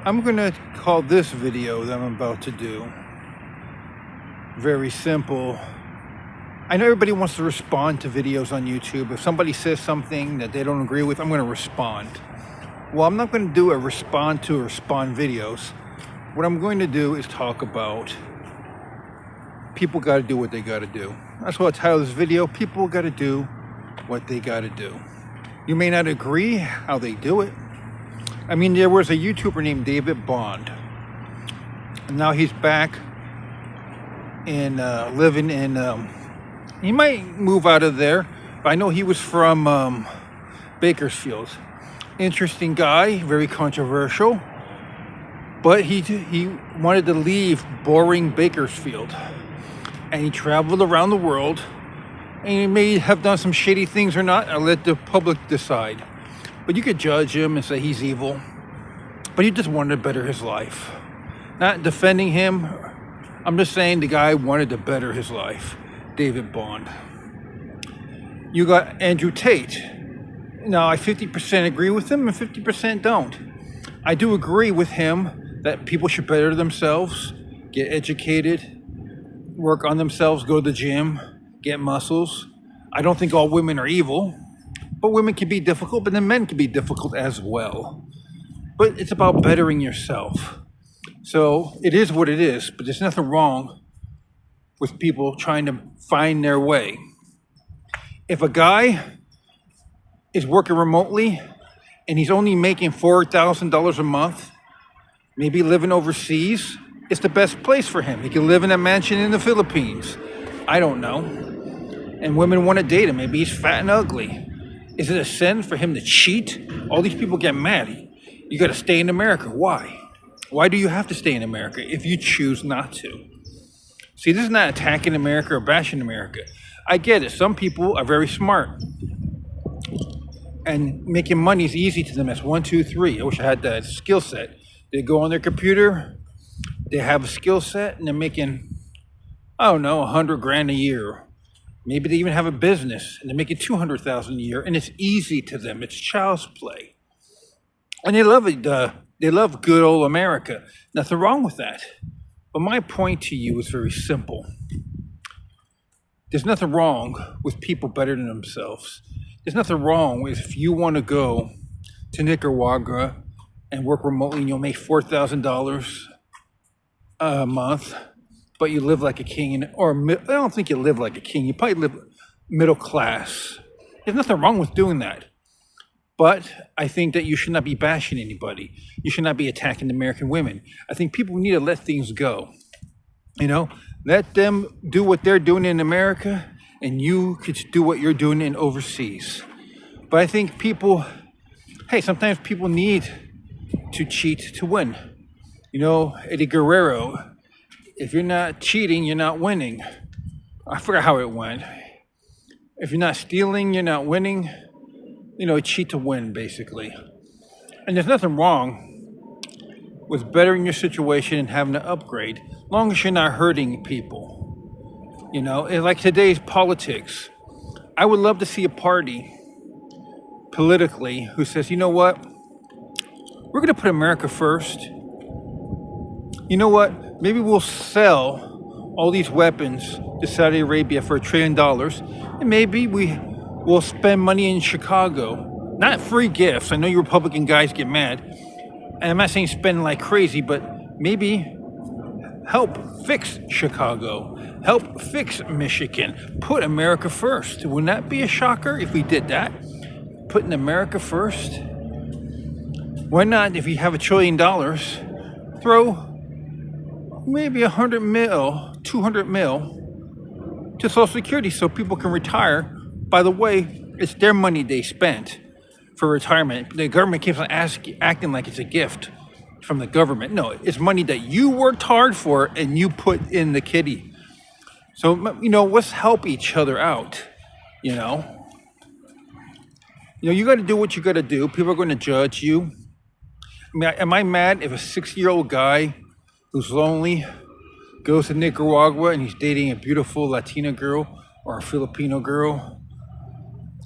I'm gonna call this video that I'm about to do very simple. I know everybody wants to respond to videos on YouTube. If somebody says something that they don't agree with, I'm gonna respond. Well, I'm not gonna do a respond videos. What I'm going to do is talk about people gotta do what they gotta do. That's what I titled this video. People gotta do what they gotta do. You may not agree how they do it. I mean, there was a YouTuber named David Bond. And now he's back and living in, he might move out of there, but I know he was from Bakersfield. Interesting guy, very controversial, but he wanted to leave boring Bakersfield. And he traveled around the world, and he may have done some shady things or not. I'll let the public decide. But you could judge him and say he's evil. But he just wanted to better his life. Not defending him. I'm just saying the guy wanted to better his life. David Bond. You got Andrew Tate. Now, I 50% agree with him and 50% don't. I do agree with him that people should better themselves, get educated, work on themselves, go to the gym, get muscles. I don't think all women are evil. But women can be difficult, but then men can be difficult as well. But it's about bettering yourself. So it is what it is, but there's nothing wrong with people trying to find their way. If a guy is working remotely and he's only making $4,000 a month, maybe living overseas, it's the best place for him. He can live in a mansion in the Philippines. I don't know. And women want to date him. Maybe he's fat and ugly. Is it a sin for him to cheat? All these people get mad. You got to stay in America. Why? Why do you have to stay in America if you choose not to? See, this is not attacking America or bashing America. I get it. Some people are very smart. And making money is easy to them. That's 1, 2, 3. I wish I had that skill set. They go on their computer. They have a skill set. And they're making, I don't know, 100 grand a year. Maybe they even have a business and they're making $200,000 a year, and it's easy to them. It's child's play, and they love it. They love good old America. Nothing wrong with that. But my point to you is very simple. There's nothing wrong with people bettering themselves. There's nothing wrong with if you want to go to Nicaragua and work remotely and you'll make $4,000 a month. But you live like a king, or I don't think you live like a king. You probably live middle class. There's nothing wrong with doing that. But I think that you should not be bashing anybody. You should not be attacking American women. I think people need to let things go. You know, let them do what they're doing in America, and you could do what you're doing in overseas. But I think people, hey, sometimes people need to cheat to win. You know, Eddie Guerrero, if you're not cheating, you're not winning. I forgot how it went. If you're not stealing, you're not winning. You know, cheat to win, basically. And there's nothing wrong with bettering your situation and having to upgrade, as long as you're not hurting people. You know, it's like today's politics. I would love to see a party politically who says, you know what? We're going to put America first. You know what? Maybe we'll sell all these weapons to Saudi Arabia for $1 trillion, and maybe we'll spend money in Chicago. Not free gifts. I know you Republican guys get mad, and I'm not saying spend like crazy, but maybe help fix Chicago, help fix Michigan. Put America first. Wouldn't that be a shocker if we did that? Putting America first? Why not, if you have $1 trillion, throw maybe 100 mil, 200 mil to Social Security so people can retire. By the way, it's their money they spent for retirement. The government keeps on acting like it's a gift from the government. No, it's money that you worked hard for and you put in the kitty. So, you know, let's help each other out, you know. You got to do what you got to do. People are going to judge you. I mean, am I mad if a 6-year-old guy who's lonely goes to Nicaragua and he's dating a beautiful Latina girl or a Filipino girl?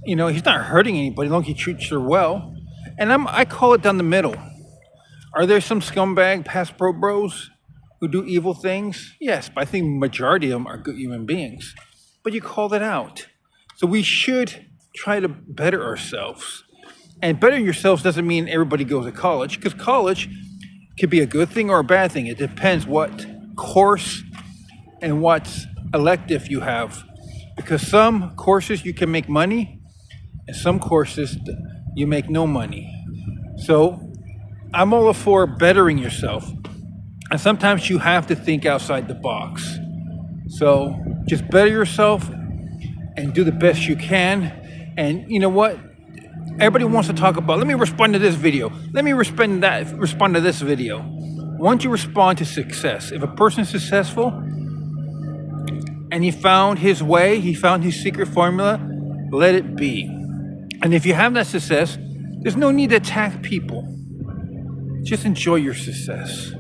You know, he's not hurting anybody as long as he treats her well. And I call it down the middle. Are there some scumbag pass pro bros who do evil things? Yes, but I think majority of them are good human beings. But you called it out. So we should try to better ourselves. And bettering yourselves doesn't mean everybody goes to college, because college could be a good thing or a bad thing. It depends what course and what elective you have. Because some courses you can make money, and some courses you make no money. So I'm all for bettering yourself. And sometimes you have to think outside the box. So just better yourself and do the best you can. And you know what? Everybody wants to talk about, let me respond to this video. Let me respond to this video. Once you respond to success, if a person is successful and he found his way, he found his secret formula, let it be. And if you have that success, there's no need to attack people. Just enjoy your success.